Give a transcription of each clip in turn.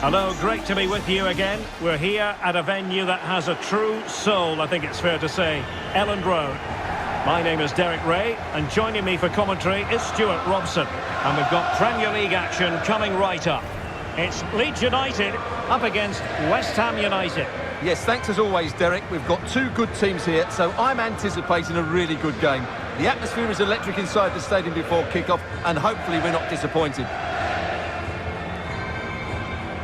Hello, great to be with you again. We're here at a venue that has a true soul, I think it's fair to say, Elland Road. My name is Derek Ray, and joining me for commentary is Stuart Robson. And we've got Premier League action coming right up. It's Leeds United up against West Ham United. Yes, thanks as always, Derek. We've got two good teams here, so I'm anticipating a really good game. The atmosphere is electric inside the stadium before kick-off, and hopefully we're not disappointed.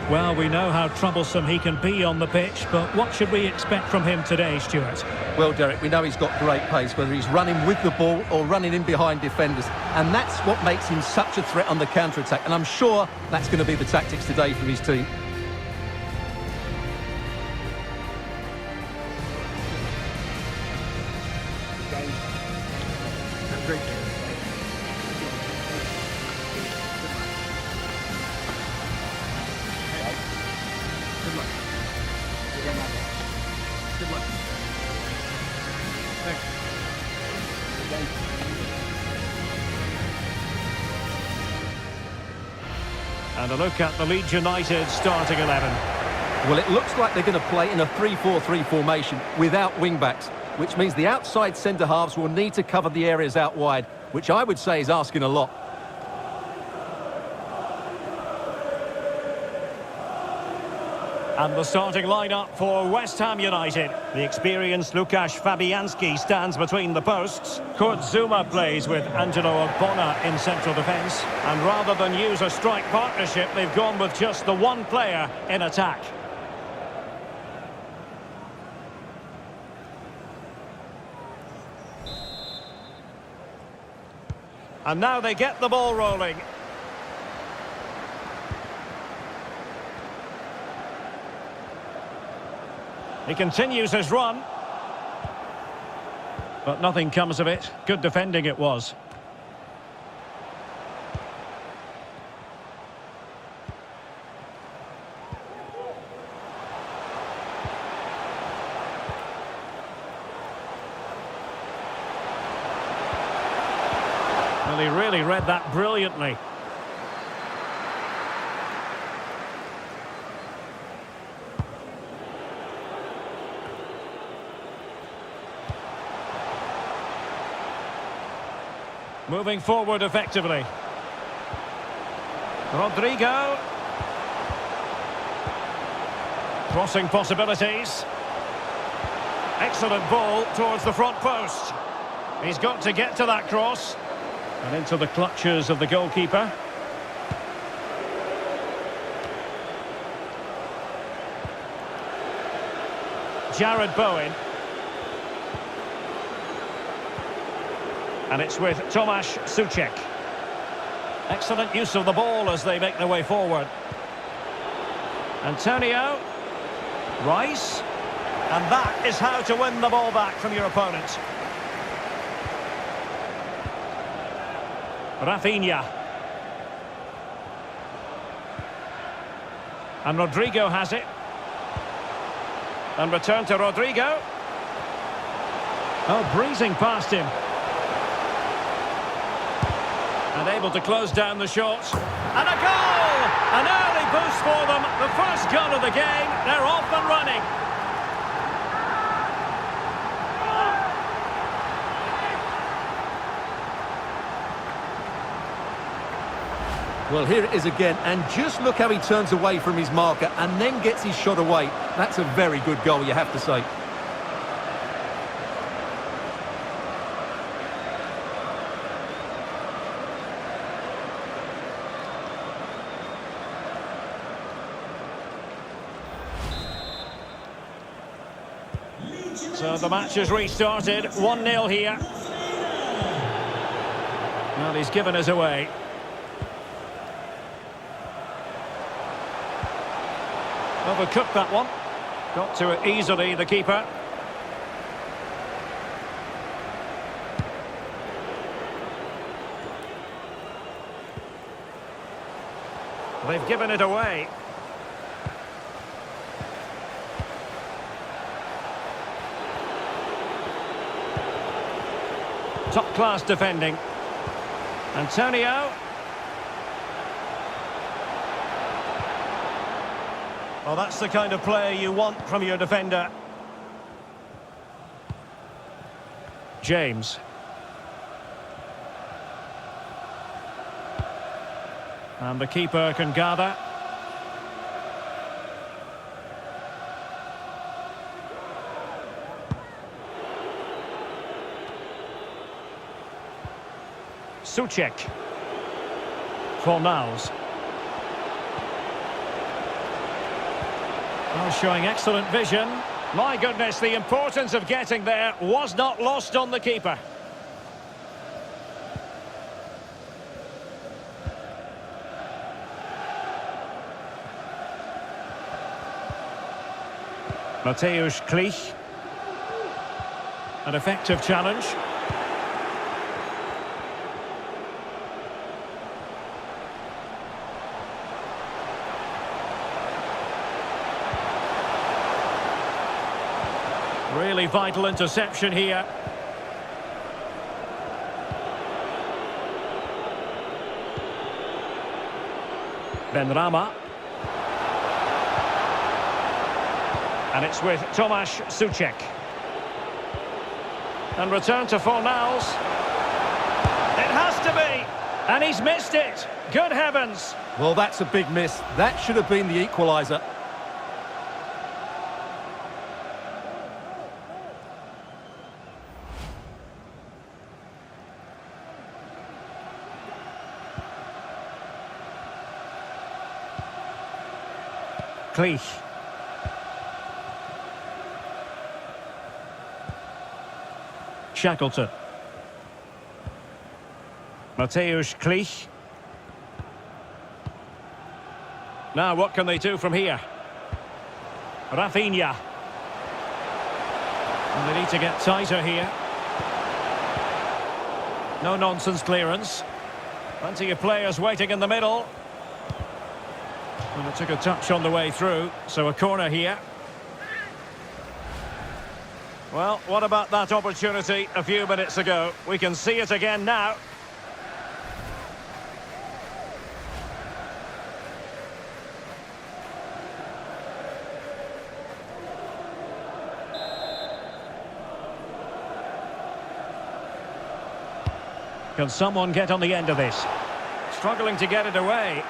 Well, we know how troublesome he can be on the pitch, but what should we expect from him today, Stuart? Well, Derek, we know he's got great pace, whether he's running with the ball or running in behind defenders. And that's what makes him such a threat on the counter-attack. And I'm sure that's going to be the tactics today from his team. And a look at the Leeds United starting 11. Well, it looks like they're going to play in a 3-4-3 formation without wing-backs, which means the outside centre-halves will need to cover the areas out wide, which I would say is asking a lot. And the starting lineup for West Ham United. The experienced Łukasz Fabianski stands between the posts. Kurt Zouma plays with Angelo Ogbonna in central defence. And rather than use a strike partnership, they've gone with just the one player in attack. And now they get the ball rolling. He continues his run. But nothing comes of it. Good defending it was. Well, he really read that brilliantly. Moving forward effectively. Rodrigo. Crossing possibilities. Excellent ball towards the front post. He's got to get to that cross. And into the clutches of the goalkeeper. Jared Bowen. And it's with Tomasz Suchek. Excellent use of the ball as they make their way forward. Antonio. Rice. And that is how to win the ball back from your opponent. Rafinha. And Rodrigo has it. And return to Rodrigo. Oh, breezing past him. And able to close down the shots. And a goal! An early boost for them. The first goal of the game. They're off and running. Well, here it is again. And just look how he turns away from his marker and then gets his shot away. That's a very good goal, you have to say. So the match has restarted, 1-0 here. Well, he's given us away. Overcooked that one. Got to it easily, the keeper. They've given it away. Top-class defending. Antonio. Well, that's the kind of play you want from your defender. James. And the keeper can gather. Soucek. Fornals. Well, showing excellent vision. My goodness, the importance of getting there was not lost on the keeper. Mateusz Klich. An effective challenge. Really vital interception here. Benrahma. And it's with Tomasz Soucek. And return to Fornals. It has to be. And he's missed it. Good heavens. Well, that's a big miss. That should have been the equaliser. Klich. Shackleton. Mateusz Klich. Now what can they do from here? Rafinha. And they need to get tighter here. No nonsense clearance. Plenty of players waiting in the middle. And it took a touch on the way through, so a corner here. Well, what about that opportunity a few minutes ago? We can see it again now. Can someone get on the end of this? Struggling to get it away.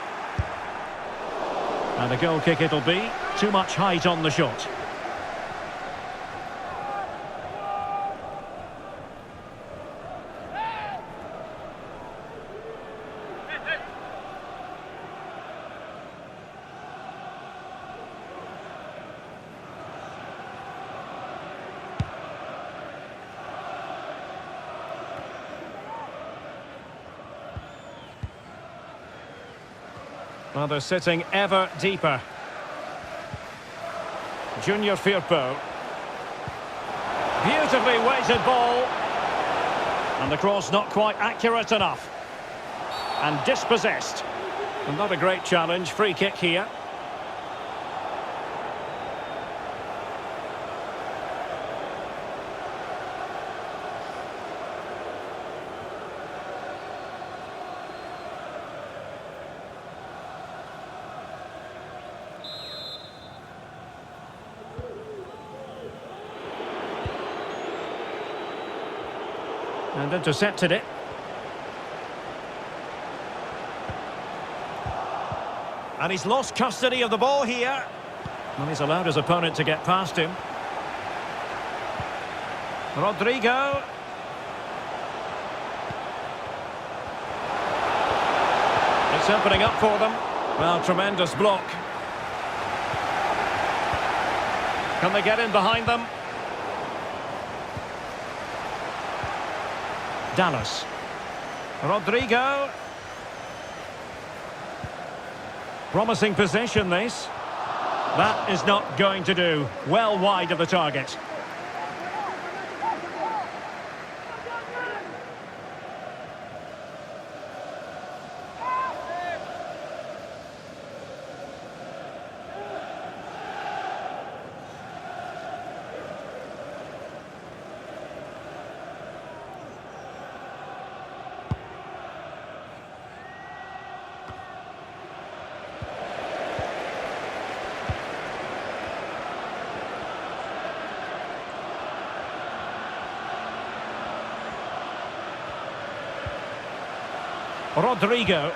And a goal kick it'll be. Too much height on the shot. Well, they're sitting ever deeper. Junior Firpo. Beautifully weighted ball. And the cross not quite accurate enough. And dispossessed. And not a great challenge. Free kick here. And intercepted it. And he's lost custody of the ball here. And he's allowed his opponent to get past him. Rodrigo. It's opening up for them. Well, tremendous block. Can they get in behind them? Dallas. Rodrigo. Promising possession, this. That is not going to do. Well wide of the target. Rodrigo.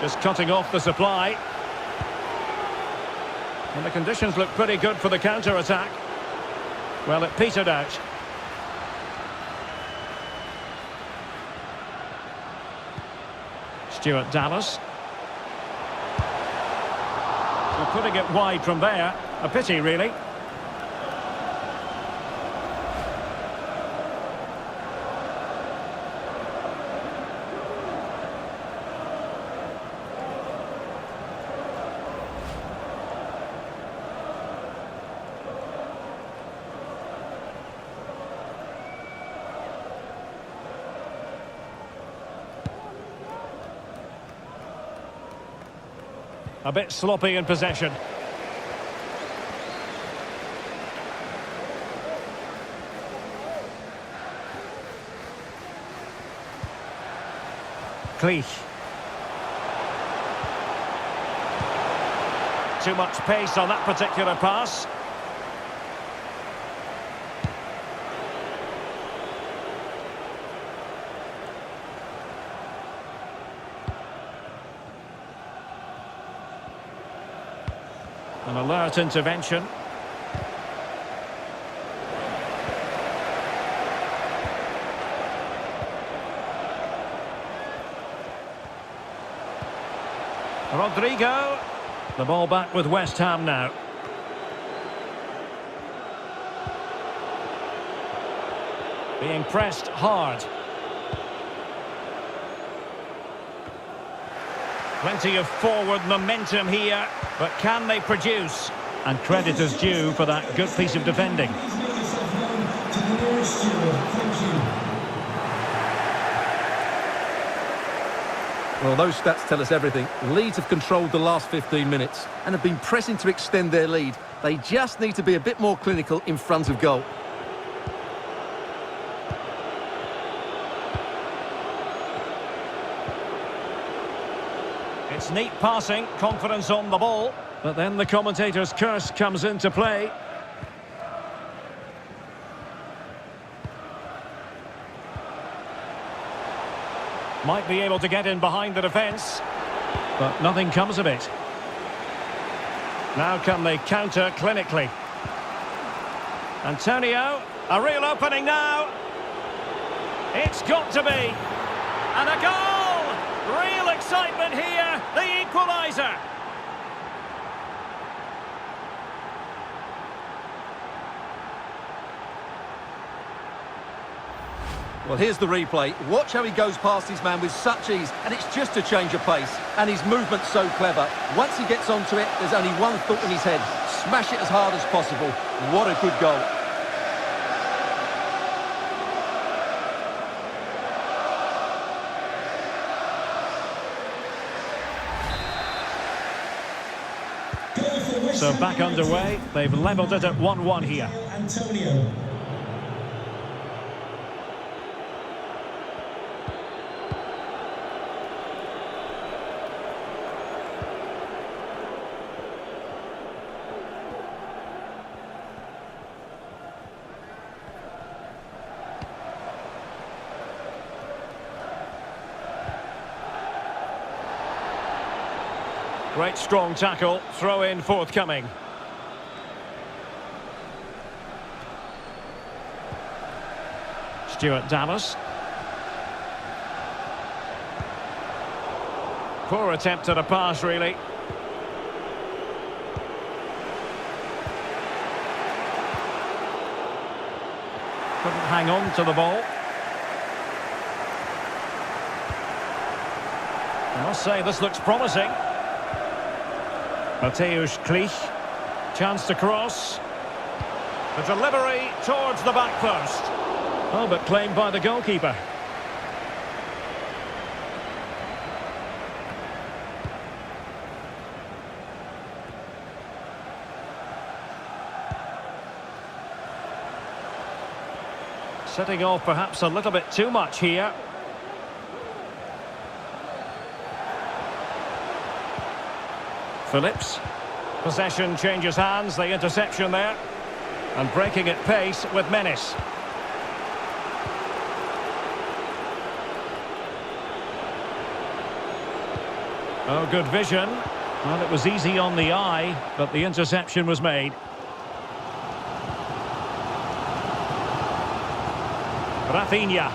Just cutting off the supply. And the conditions look pretty good for the counter-attack. Well, it petered out. Stuart Dallas. Well, putting it wide from there. A pity, really. A bit sloppy in possession. Cleach. Too much pace on that particular pass. An alert intervention. Rodrigo. The ball back with West Ham now. Being pressed hard. Plenty of forward momentum here, but can they produce? And credit is due for that good piece of defending. Well, those stats tell us everything. Leeds have controlled the last 15 minutes and have been pressing to extend their lead. They just need to be a bit more clinical in front of goal. It's neat passing, confidence on the ball. But then the commentator's curse comes into play. Might be able to get in behind the defence, but nothing comes of it. Now can they counter clinically? Antonio, a real opening now. It's got to be. And a goal! Real excitement here, the equaliser. Well, here's the replay. Watch how he goes past his man with such ease, and it's just a change of pace. And his movement's so clever. Once he gets onto it, there's only one thought in his head. Smash it as hard as possible. What a good goal. So back underway. They've levelled it at 1-1 here. Antonio. Great strong tackle, throw in forthcoming. Stuart Dallas. Poor attempt at a pass, really. Couldn't hang on to the ball. I must say, this looks promising. Mateusz Cleach, chance to cross. The delivery towards the back post. Oh, but claimed by the goalkeeper. Setting off perhaps a little bit too much here. Phillips. Possession changes hands, the interception there. And breaking at pace with menace. Oh, good vision. Well, it was easy on the eye, but the interception was made. Rafinha.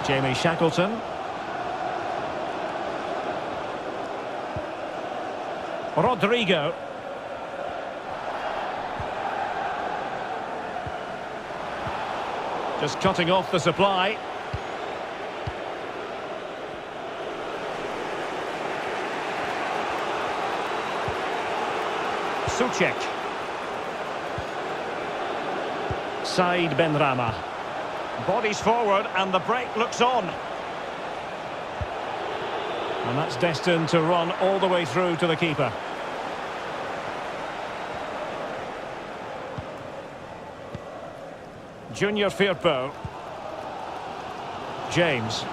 Jamie Shackleton. Rodrigo. Just cutting off the supply. Suchek. Said Benrahma. Bodies forward and the break looks on. And that's destined to run all the way through to the keeper. Junior Firpo. James.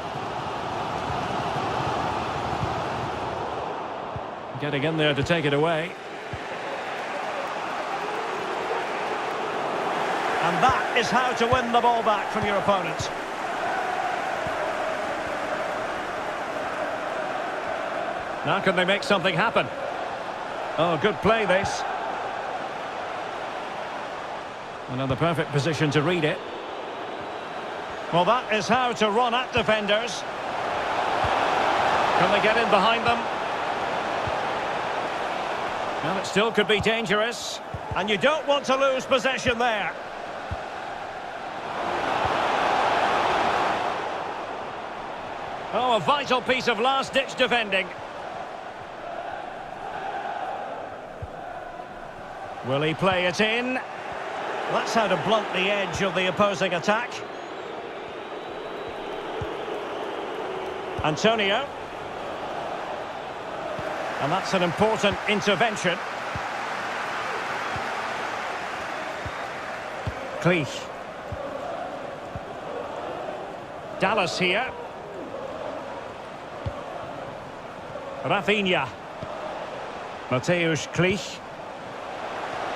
Getting in there to take it away. And that is how to win the ball back from your opponent. Now can they make something happen? Oh, good play this. Another perfect position to read it. Well, that is how to run at defenders. Can they get in behind them? Well, it still could be dangerous. And you don't want to lose possession there. Oh, a vital piece of last-ditch defending. Will he play it in? That's how to blunt the edge of the opposing attack. Antonio. And that's an important intervention. Cleach. Dallas here. Rafinha. Mateusz Cleach.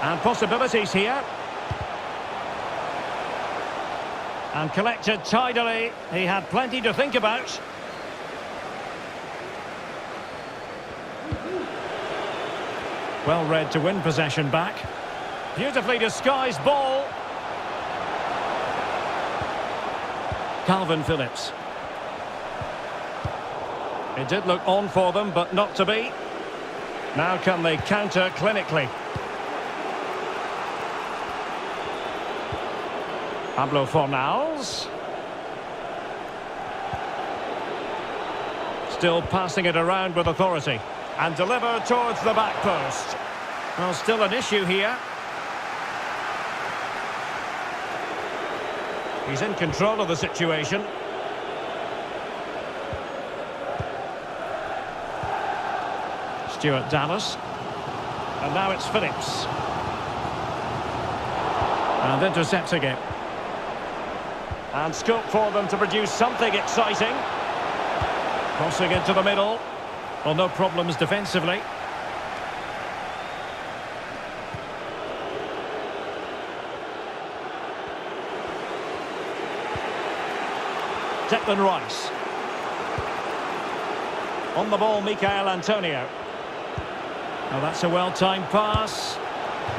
And possibilities here. And collected tidily. He had plenty to think about. Well read to win possession back. Beautifully disguised ball. Calvin Phillips. It did look on for them, but not to be. Now can they counter clinically? Pablo Fornals. Still passing it around with authority. And delivered towards the back post. Well, still an issue here. He's in control of the situation. Stuart Dallas. And now it's Phillips. And intercepting it. And scope for them to produce something exciting. Crossing into the middle. Well, no problems defensively. Declan Rice. On the ball, Michael Antonio. Now that's a well-timed pass.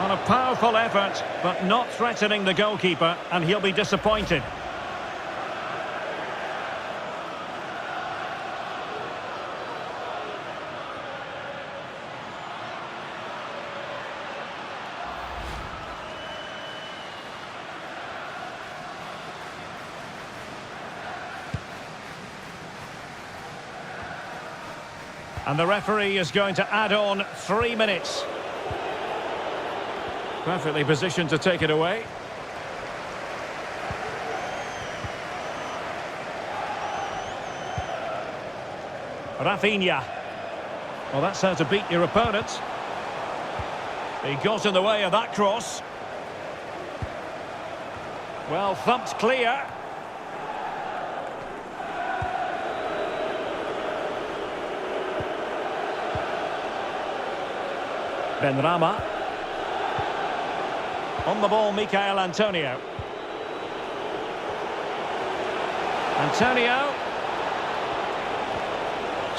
On a powerful effort, but not threatening the goalkeeper, and he'll be disappointed. And the referee is going to add on 3 minutes. Perfectly positioned to take it away. Rafinha. Well, that's how to beat your opponent. He got in the way of that cross. Well, thumped clear. Benrahma. On the ball, Michael Antonio.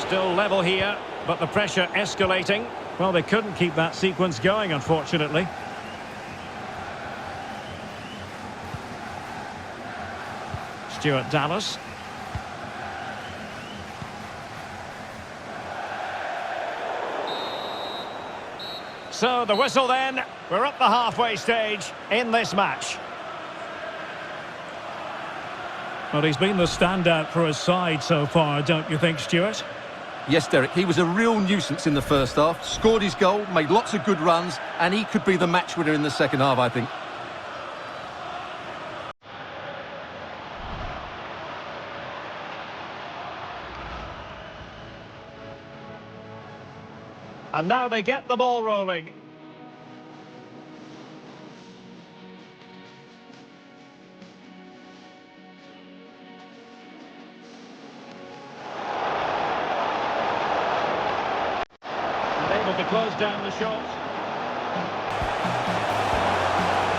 Still level here, but the pressure escalating. Well, they couldn't keep that sequence going, unfortunately. Stuart Dallas. So the whistle then. We're up the halfway stage in this match. Well, he's been the standout for his side so far, don't you think, Stuart? Yes, Derek, he was a real nuisance in the first half. Scored his goal, made lots of good runs, and he could be the match winner in the second half, I think. And now they get the ball rolling. Able to close down the shot.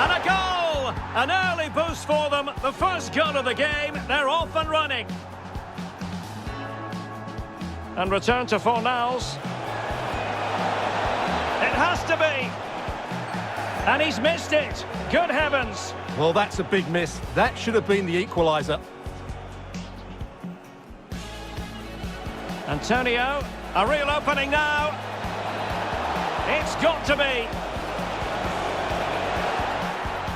And a goal! An early boost for them. The first goal of the game. They're off and running. And return to Fornals. It has to be. And he's missed it. Good heavens. Well, that's a big miss. That should have been the equaliser. Antonio. A real opening now. It's got to be.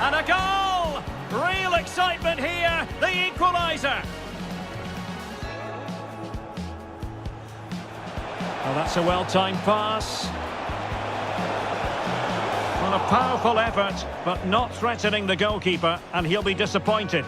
And a goal! Real excitement here. The equaliser. Well, that's a well-timed pass. Well, a powerful effort, but not threatening the goalkeeper, and he'll be disappointed.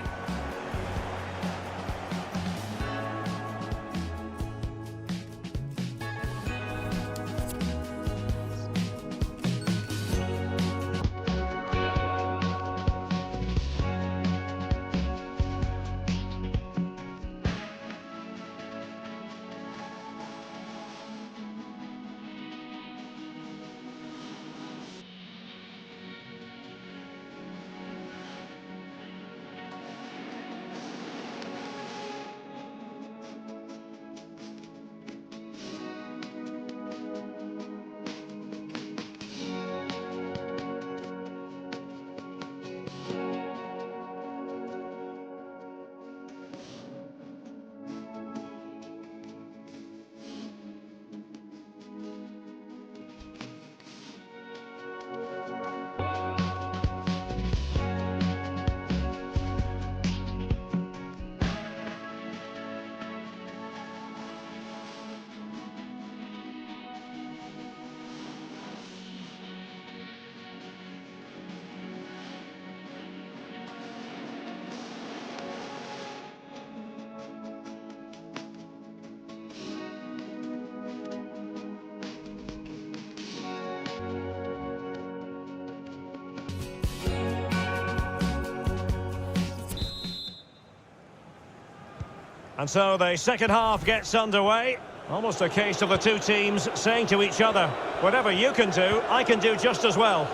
And so the second half gets underway. Almost a case of the two teams saying to each other, whatever you can do, I can do just as well.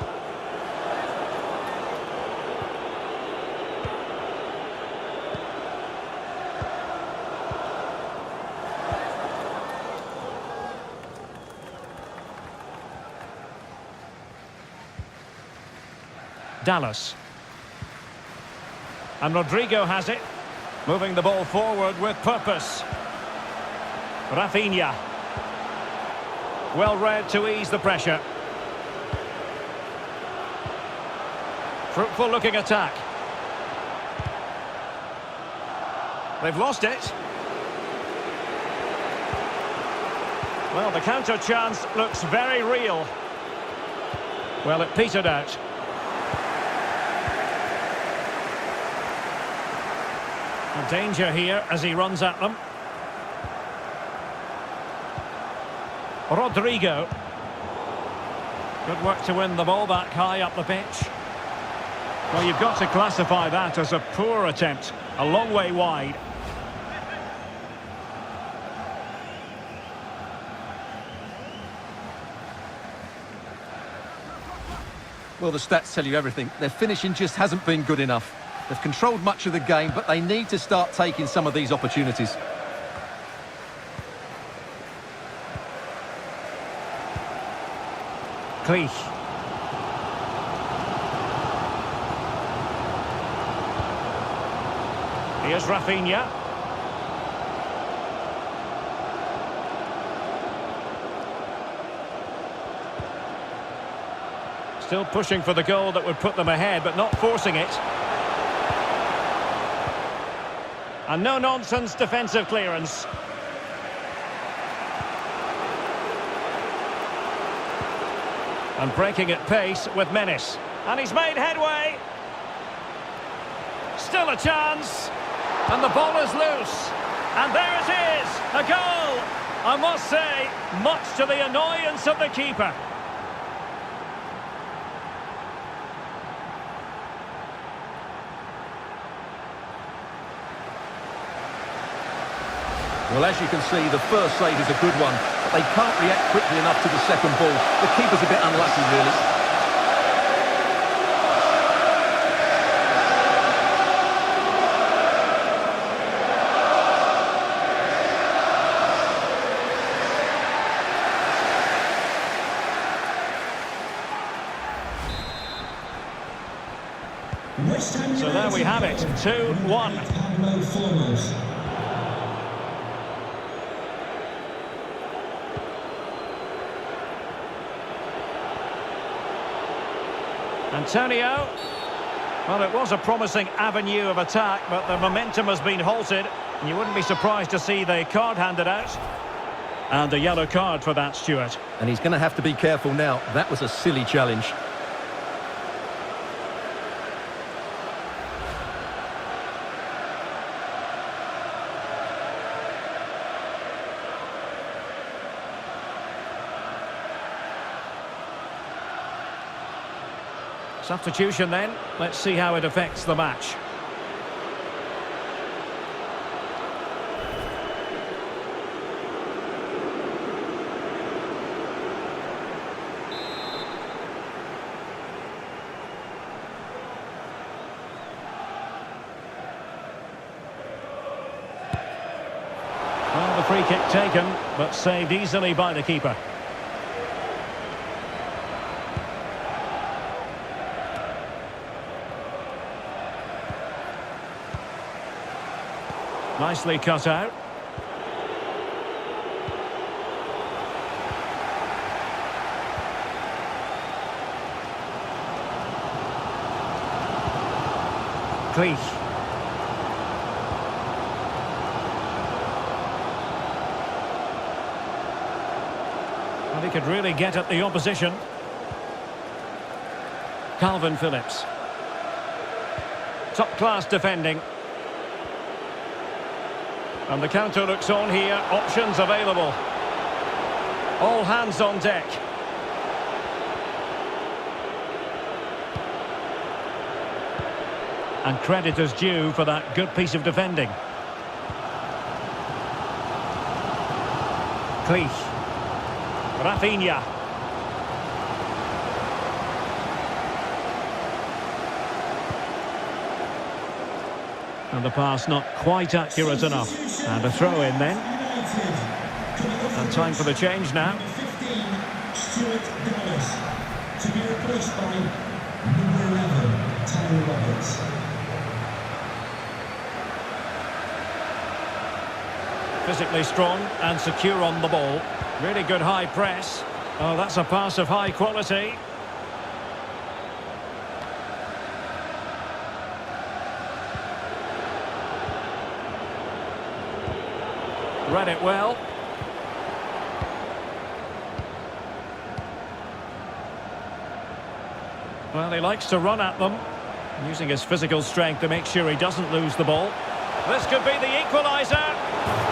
Dallas. And Rodrigo has it. Moving the ball forward with purpose. Rafinha. Well read to ease the pressure. Fruitful looking attack. They've lost it. Well, the counter chance looks very real. Well, it petered out. Danger here as he runs at them. Rodrigo. Good work to win the ball back high up the pitch. Well, you've got to classify that as a poor attempt. A long way wide. Well, the stats tell you everything. Their finishing just hasn't been good enough. They've controlled much of the game, but they need to start taking some of these opportunities. Cleach. Here's Rafinha. Still pushing for the goal that would put them ahead, but not forcing it. And no-nonsense defensive clearance. And breaking at pace with menace. And he's made headway. Still a chance. And the ball is loose. And there it is, a goal. I must say, much to the annoyance of the keeper. Well, as you can see, the first save is a good one, but they can't react quickly enough to the second ball. The keeper's a bit unlucky, really. So there we have it, 2-1. Antonio. Well, it was a promising avenue of attack, but the momentum has been halted. And you wouldn't be surprised to see the card handed out. And the yellow card for that, Stuart. And he's going to have to be careful now. That was a silly challenge. Substitution then. Let's see how it affects the match. Well, the free kick taken, but saved easily by the keeper. Nicely cut out. Cleach. Well, he could really get at the opposition. Calvin Phillips. Top-class defending. And the counter looks on here, options available. All hands on deck. And credit is due for that good piece of defending. Cleach. Rafinha. And the pass not quite accurate enough. And a throw in then. And time for the change now. Stuart Dallas to be replaced by number 11, Tyler Roberts. Physically strong and secure on the ball. Really good high press. Oh, that's a pass of high quality. Read it well. Well, he likes to run at them, using his physical strength to make sure he doesn't lose the ball. This could be the equaliser.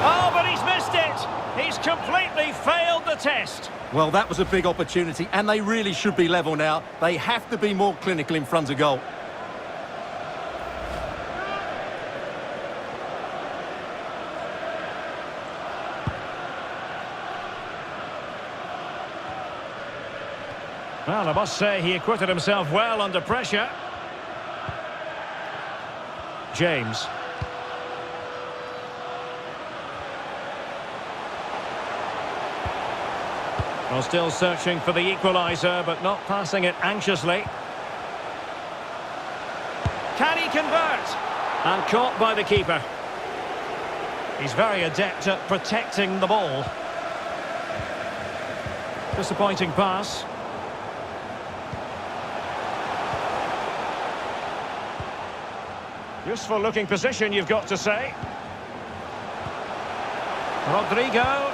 Oh, but he's missed it. He's completely failed the test. Well, that was a big opportunity, and they really should be level now. They have to be more clinical in front of goal. Well, I must say he acquitted himself well under pressure. James. Well, still searching for the equaliser, but not passing it anxiously. Can he convert? And caught by the keeper. He's very adept at protecting the ball. Disappointing pass. Useful looking position, you've got to say. Rodrigo.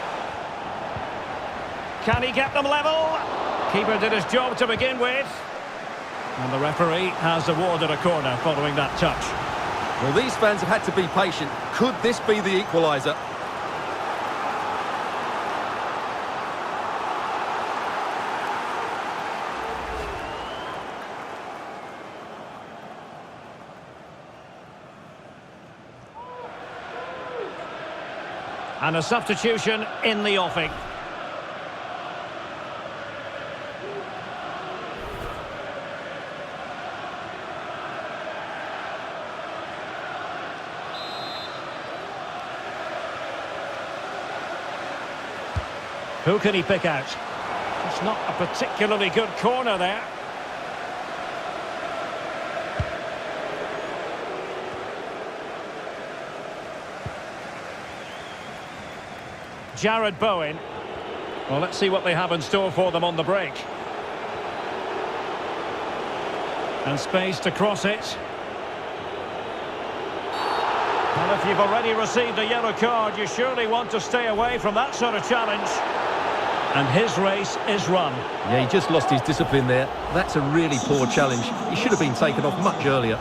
Can he get them level? Keeper did his job to begin with. And the referee has awarded a corner following that touch. Well, these fans have had to be patient. Could this be the equaliser? And a substitution in the offing. Who can he pick out? It's not a particularly good corner there. Jared Bowen. Well, let's see what they have in store for them on the break. And space to cross it. Well, if you've already received a yellow card, you surely want to stay away from that sort of challenge. And his race is run. Yeah, he just lost his discipline there. That's a really poor challenge. He should have been taken off much earlier.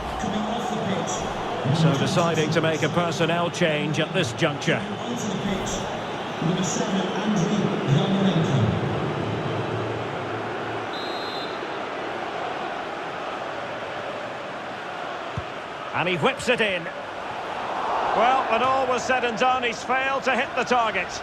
So deciding to make a personnel change at this juncture. Number 7, Andriy. And he whips it in. Well, when all was said and done, he's failed to hit the target.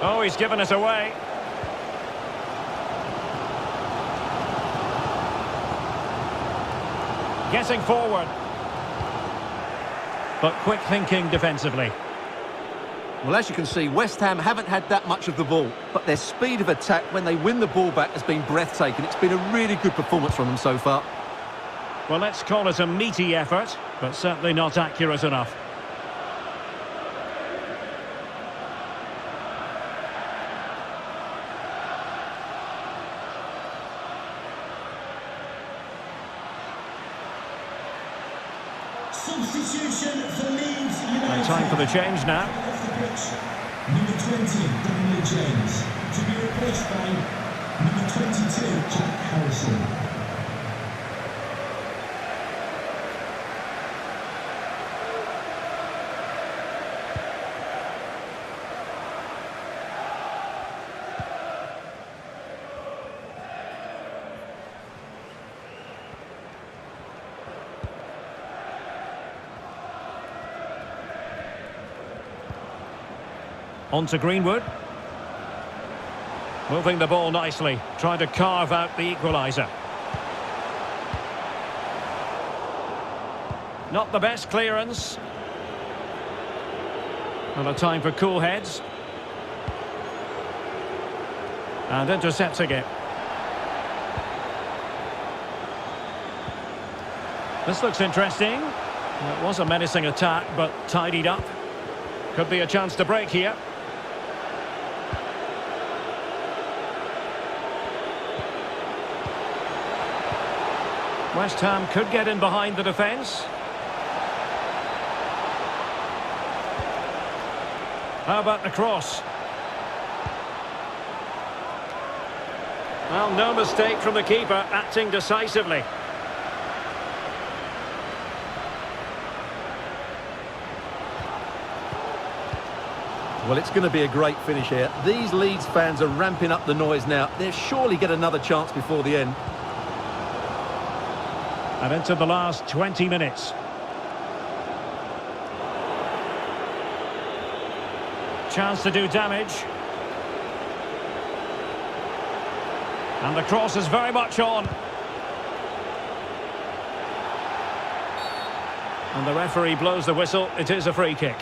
Oh, he's given it away. Getting forward. But quick thinking defensively. Well, as you can see, West Ham haven't had that much of the ball, but their speed of attack when they win the ball back has been breathtaking. It's been a really good performance from them so far. Well, let's call it a meaty effort, but certainly not accurate enough. Substitution for Leeds United. And time for the change now. Number 20, Daniel James, to be replaced by number 22, Jack Harrison. On to Greenwood. Moving the ball nicely, trying to carve out the equaliser. Not the best clearance. And a time for cool heads. And intercepting it. This looks interesting. It was a menacing attack, but tidied up. Could be a chance to break here. West Ham could get in behind the defence. How about the cross? Well, no mistake from the keeper, acting decisively. Well, it's going to be a great finish here. These Leeds fans are ramping up the noise now. They'll surely get another chance before the end. And into the last 20 minutes. Chance to do damage. And the cross is very much on. And the referee blows the whistle. It is a free kick.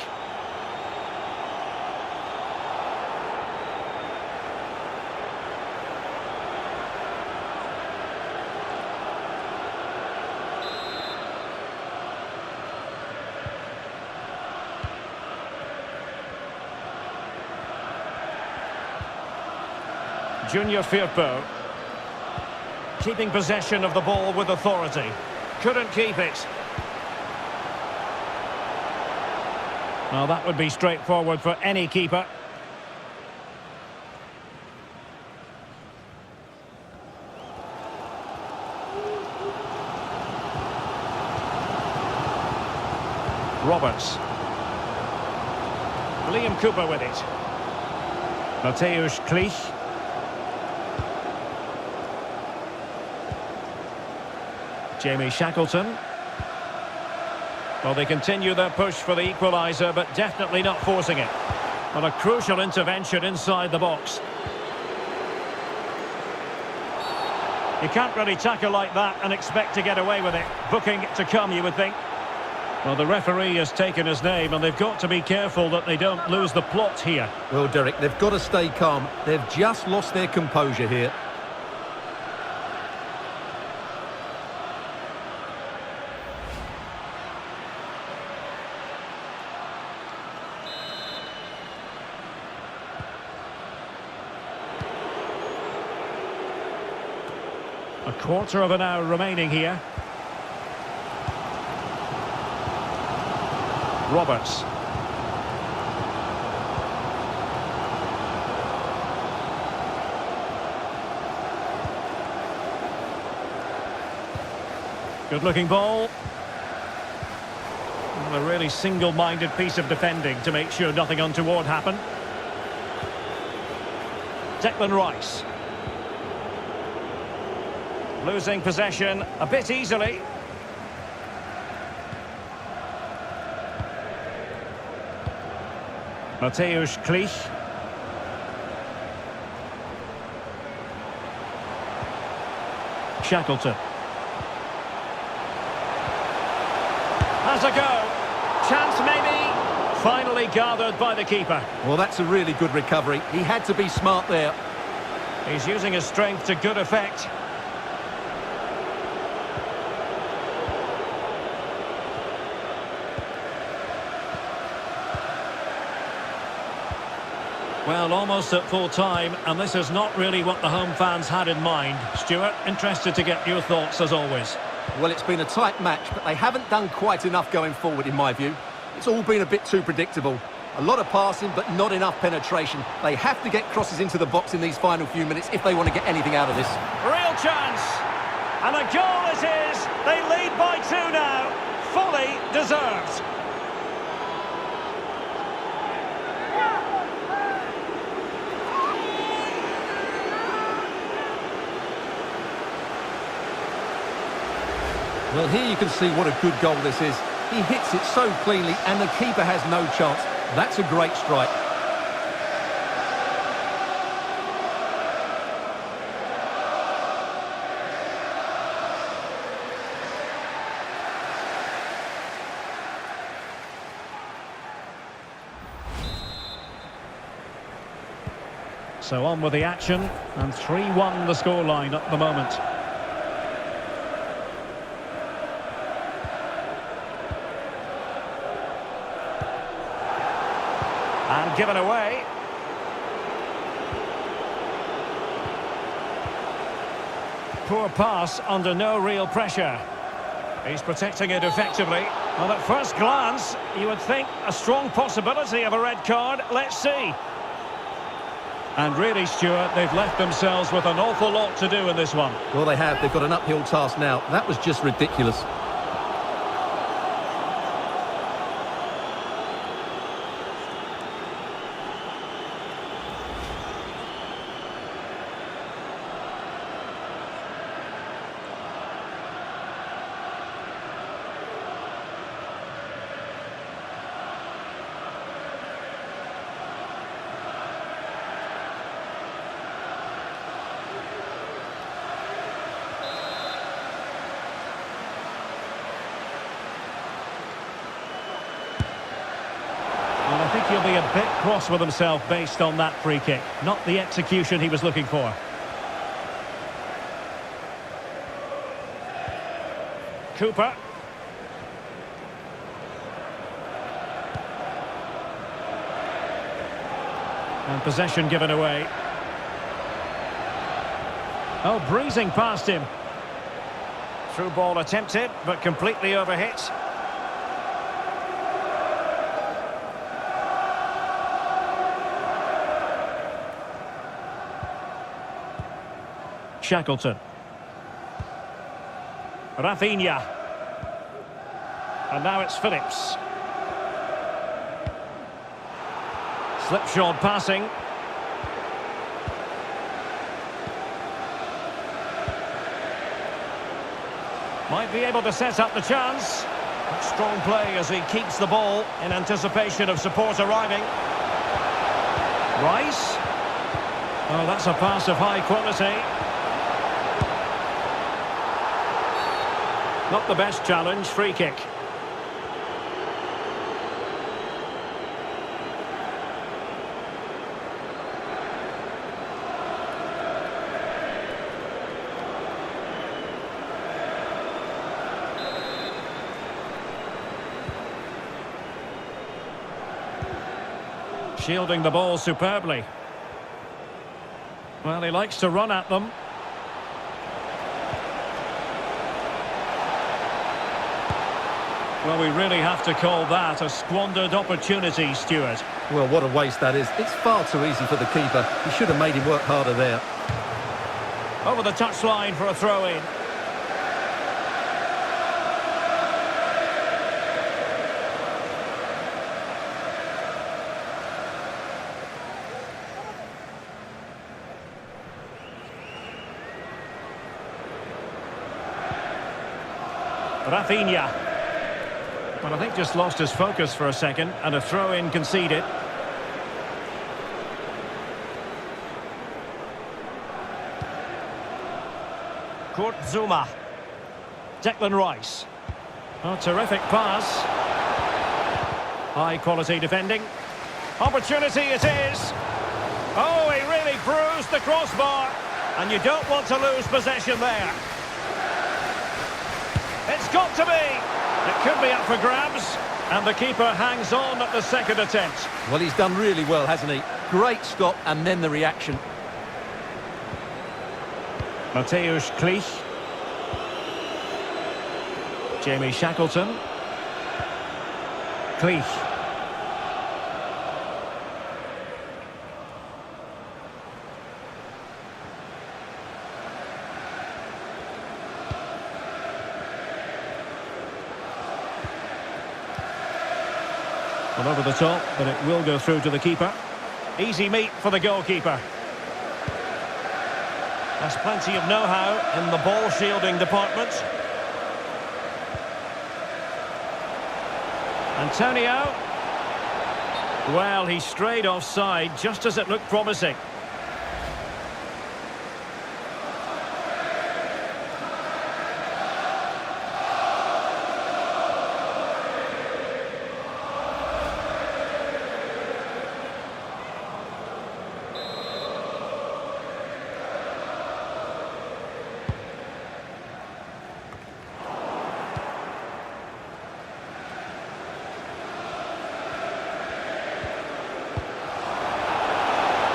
Junior Firpo. Keeping possession of the ball with authority. Couldn't keep it. Well, that would be straightforward for any keeper. Roberts. Liam Cooper with it. Mateusz Klich. Jamie Shackleton. Well, they continue their push for the equaliser, but definitely not forcing it. Well, a crucial intervention inside the box. You can't really tackle like that and expect to get away with it. Booking to come, you would think. Well, the referee has taken his name, and they've got to be careful that they don't lose the plot here. Well, Derek, they've got to stay calm. They've just lost their composure here. A quarter of an hour remaining here. Roberts. Good-looking ball. A really single-minded piece of defending to make sure nothing untoward happened. Declan Rice. Losing possession a bit easily. Mateusz Klich. Shackleton. Has a go. Chance maybe. Finally gathered by the keeper. Well, that's a really good recovery. He had to be smart there. He's using his strength to good effect. Well, almost at full time, and this is not really what the home fans had in mind. Stuart, interested to get your thoughts as always. Well, it's been a tight match, but they haven't done quite enough going forward, in my view. It's all been a bit too predictable. A lot of passing, but not enough penetration. They have to get crosses into the box in these final few minutes if they want to get anything out of this. Real chance! And a goal it is! They lead by 2 now. Fully deserved. Well, here you can see what a good goal this is. He hits it so cleanly and the keeper has no chance. That's a great strike. So on with the action, and 3-1 the scoreline at the moment. And given away. Poor pass under no real pressure. He's protecting it effectively. Well, at first glance, you would think a strong possibility of a red card. Let's see. And really, Stuart, they've left themselves with an awful lot to do in this one. Well, they have. They've got an uphill task now. That was just ridiculous. think he'll be a bit cross with himself based on that free kick. Not the execution he was looking for. Cooper. And possession given away. Oh, breezing past him. Through ball attempted, but completely overhit. Shackleton. Rafinha. And now it's Phillips. Slipshod passing. Might be able to set up the chance. Strong play as he keeps the ball in anticipation of support arriving. Rice. Oh, that's a pass of high quality. Not the best challenge, free kick. Shielding the ball superbly. Well, he likes to run at them. Well, we really have to call that a squandered opportunity, Stuart. Well, what a waste that is. It's far too easy for the keeper. He should have made him work harder there. Over the touchline for a throw-in. Rafinha. Well, I think just lost his focus for a second, and a throw-in conceded. Kurt Zouma. Declan Rice. Oh, terrific pass. High quality defending. Opportunity it is. Oh, he really bruised the crossbar. And you don't want to lose possession there. It's got to be. It could be up for grabs. And the keeper hangs on at the second attempt. Well, he's done really well, hasn't he? Great stop and then the reaction. Mateusz Klich. Jamie Shackleton. Klich. Well, over the top, but it will go through to the keeper. Easy meat for the goalkeeper. Has plenty of know-how in the ball shielding department. Antonio. Well, he strayed offside just as it looked promising.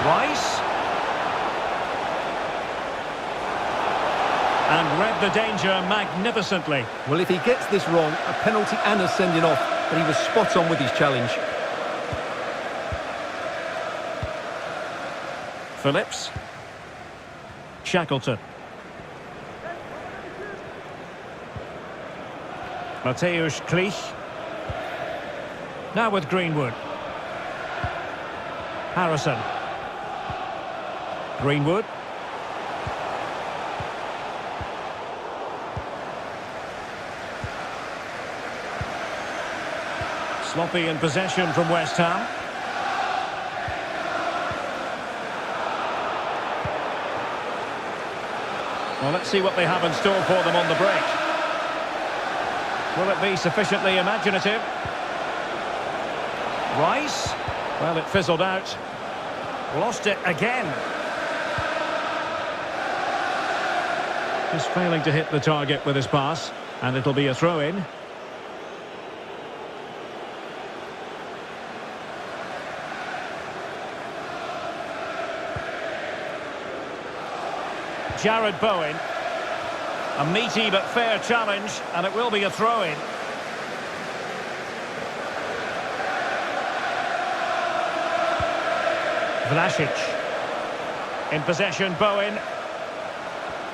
Rice. And read the danger magnificently. Well, if he gets this wrong, a penalty and a sending off, but he was spot on with his challenge. Phillips. Shackleton. Mateusz Klich. Now with Greenwood. Harrison. Greenwood. Sloppy in possession from West Ham. Well, let's see what they have in store for them on the break. Will it be sufficiently imaginative? Rice. Well, it fizzled out. Lost it again. Just failing to hit the target with his pass. And it'll be a throw-in. Jared Bowen. A meaty but fair challenge, and it will be a throw-in. Vlasic. In possession, Bowen.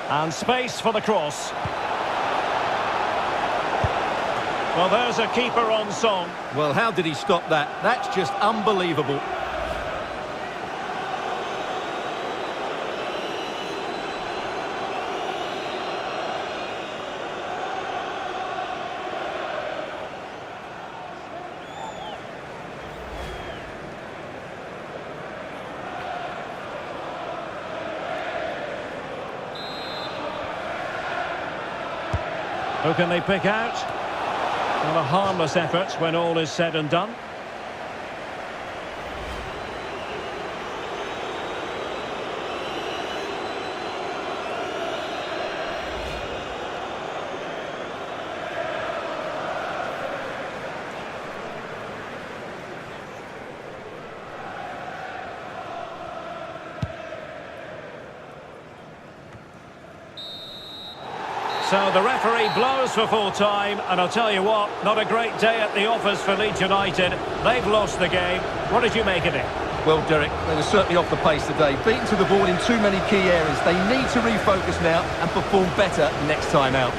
And space for the cross. Well, there's a keeper on song. Well, how did he stop that? That's just unbelievable. Who can they pick out? Well, a harmless effort when all is said and done. So the referee blows for full time, and I'll tell you what, not a great day at the office for Leeds United. They've lost the game. What did you make of it? Well, Derek, they were certainly off the pace today. Beaten to the ball in too many key areas. They need to refocus now and perform better next time out.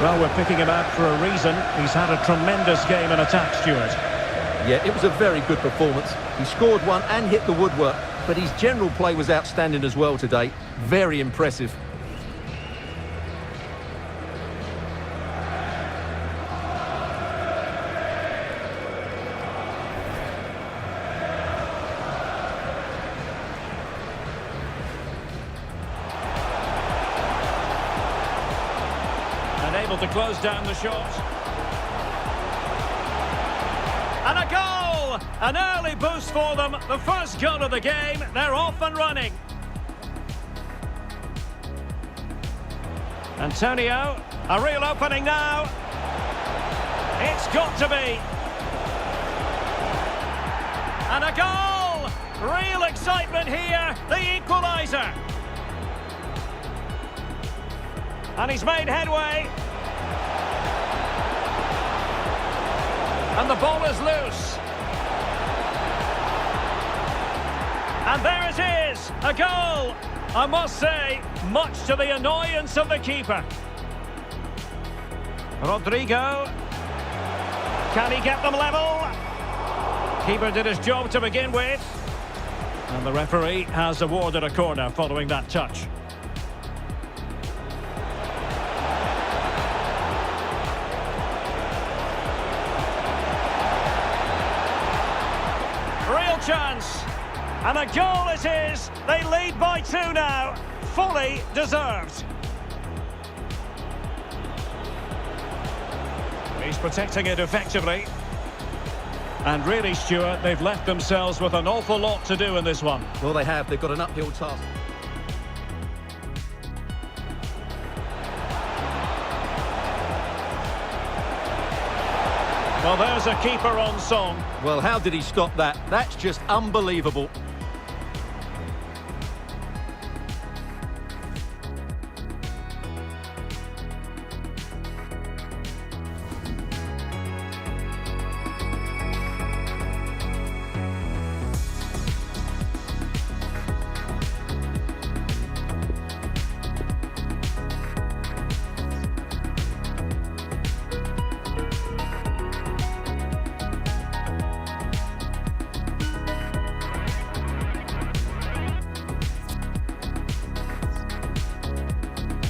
Well, we're picking him out for a reason. He's had a tremendous game in attack, Stuart. Yeah, it was a very good performance. He scored one and hit the woodwork, but his general play was outstanding as well today. Very impressive. Able to close down the shot. And a goal! An early boost for them. The first goal of the game. They're off and running. Antonio, a real opening now. It's got to be. And a goal! Real excitement here. The equaliser. And he's made headway. And the ball is loose. And there it is, a goal. I must say, much to the annoyance of the keeper. Rodrigo. Can he get them level? Keeper did his job to begin with. And the referee has awarded a corner following that touch. Chance, and a goal it is. They lead by 2 now, fully deserved. He's protecting it effectively, and really, Stuart, they've left themselves with an awful lot to do in this one. Well, they have. They've got an uphill task. Well, there's a keeper on song. Well, how did he stop that? That's just unbelievable.